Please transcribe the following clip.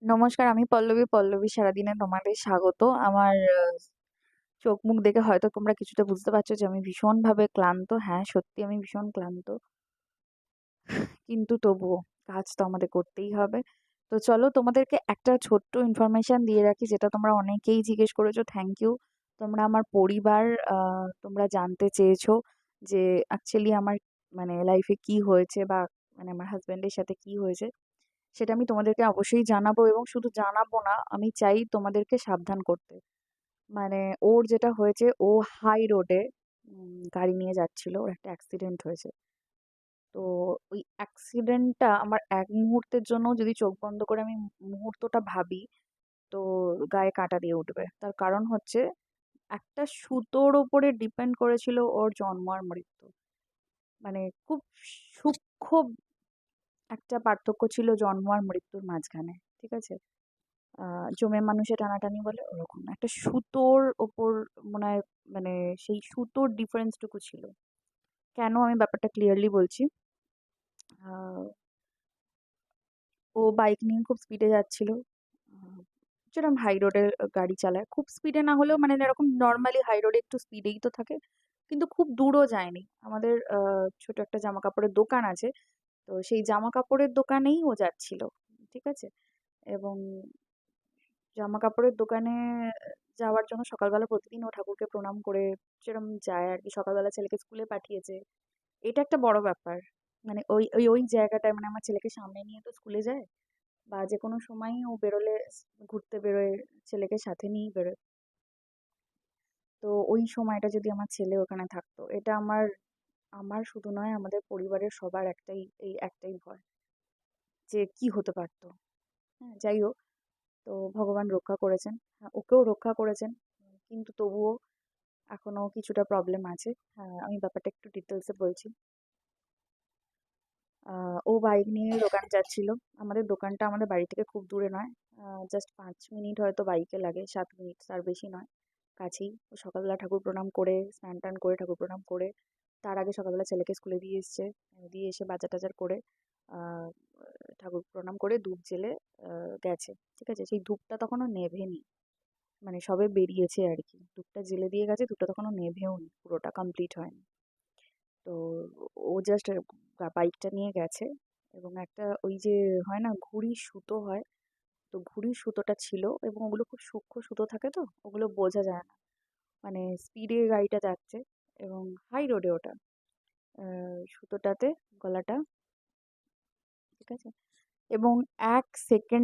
নমস্কার, আমি পল্লবী। পল্লবী সারাদিনে তোমাদের স্বাগত। আমার চোখ মুখ দেখে হয়তো তোমরা কিছুটা বুঝতে পারছো যে আমি ভীষণভাবে ক্লান্ত। হ্যাঁ, সত্যি আমি ভীষণ ক্লান্ত। কিন্তু তবুও কাজ তো আমাদের করতেই হবে। তো চলো তোমাদেরকে একটা ছোট্ট ইনফরমেশন দিয়ে রাখি, যেটা তোমরা অনেকেই জিজ্ঞেস করেছো। Thank you. তোমরা আমার পরিবার, তোমরা জানতে চেয়েছো যে অ্যাকচুয়ালি আমার মানে লাইফে কি হয়েছে, বা মানে আমার হাজবেন্ডের সাথে কি হয়েছে। সেটা আমি তোমাদেরকে অবশ্যই জানাবো, এবং শুধু জানাবো না, আমি চাই তোমাদেরকে সাবধান করতে। মানে ওর যেটা হয়েছে, ও হাই রোডে গাড়ি নিয়ে যাচ্ছিল, ওর একটা অ্যাক্সিডেন্ট হয়েছে। তো ওই অ্যাক্সিডেন্টটা আমার এক মুহূর্তের জন্য যদি চোখ বন্ধ করে আমি মুহূর্তটা ভাবি, তো গায়ে কাঁটা দিয়ে উঠবে। তার কারণ হচ্ছে, একটা সুতোর ওপরে ডিপেন্ড করেছিল ওর জন্ম আর মৃত্যু। মানে খুব সূক্ষ্ম একটা পার্থক্য ছিল জন্ম আর মৃত্যুর মাঝখানে। ঠিক আছে? জমে মানুষে টানাটানি বলে, ওরকম একটা সুতোর ওপর মনে হয়, মানে সেই সুতোর ডিফারেন্সটুকু ছিল। কেন আমি ব্যাপারটা ক্লিয়ারলি বলছি, আহ, ও বাইক নিয়ে খুব স্পিডে যাচ্ছিল। আহ, যেরকম হাই রোডে গাড়ি চালায়, খুব স্পিডে না হলেও মানে এরকম নর্মালি হাই রোডে একটু স্পিডেই তো থাকে, কিন্তু খুব দূরও যায়নি। আমাদের ছোট একটা জামা কাপড়ের দোকান আছে, তো সেই জামা কাপড়ের দোকানেই ও যাচ্ছিল। ঠিক আছে? এবং জামা কাপড়ের দোকানে যাওয়ার জন্য সকালবেলা প্রতিদিন ও ঠাকুরকে প্রণাম করে যেরকম যায় আর কি, সকালবেলা ছেলেকে স্কুলে পাঠিয়েছে। এটা একটা বড় ব্যাপার। মানে ওই ওই ওই জায়গাটায়, মানে আমার ছেলেকে সামনে নিয়ে তো স্কুলে যায়, বা যে কোনো সময়ই ও বেরোলে, ঘুরতে বেরোয়, ছেলেকে সাথে নিয়েই বেরোয়। তো ওই সময়টা যদি আমার ছেলে ওখানে থাকতো, এটা আমার আমার শুধু নয়, আমাদের পরিবারের সবার একটাই ভয় যে কি হতে পারতো। হ্যাঁ, যাই হোক। তো ভগবান রক্ষা করেছেন। হ্যাঁ, ওকেও রক্ষা করেছেন। কিন্তু তবুও এখনো কিছুটা প্রবলেম আছে। হ্যাঁ, আমি ব্যাপারটা একটু ডিটেলসে বলছি। ও বাইক নিয়ে দোকান যাচ্ছিল। আমাদের দোকানটা আমাদের বাড়ি থেকে খুব দূরে নয়, জাস্ট 5 মিনিট হয়তো বাইকে লাগে, 7 মিনিট, তার বেশি নয়। কাছেই। ও সকালবেলা ঠাকুর প্রণাম করে, স্নান টান করে, ঠাকুর প্রণাম করে, তার আগে সকালবেলা ছেলেকে স্কুলে দিয়ে এসছে। দিয়ে এসে বাজার টাজার করে, আহ, ঠাকুর প্রণাম করে ধূপ জেলে গেছে। ঠিক আছে? সেই ধূপটা তখনও নেভেনি, মানে সবে বেরিয়েছে আর কি। ধূপটা জেলে দিয়ে গেছে, ধূপটা তখনও নেভেও নি, পুরোটা কমপ্লিট হয়নি। তো ও জাস্ট বাইকটা নিয়ে গেছে, এবং একটা ওই যে হয় না, ঘুড়ির সুতো হয়, তো ঘুড়ির সুতোটা ছিল, এবং ওগুলো খুব সূক্ষ্ম সুতো থাকে, তো ওগুলো বোঝা যায় না। মানে স্পিডে গাড়িটা যাচ্ছে, এবং হাই রোডে ওটা, সুতোটাতে গলাটা, ঠিক আছে, এবং 1 সেকেন্ড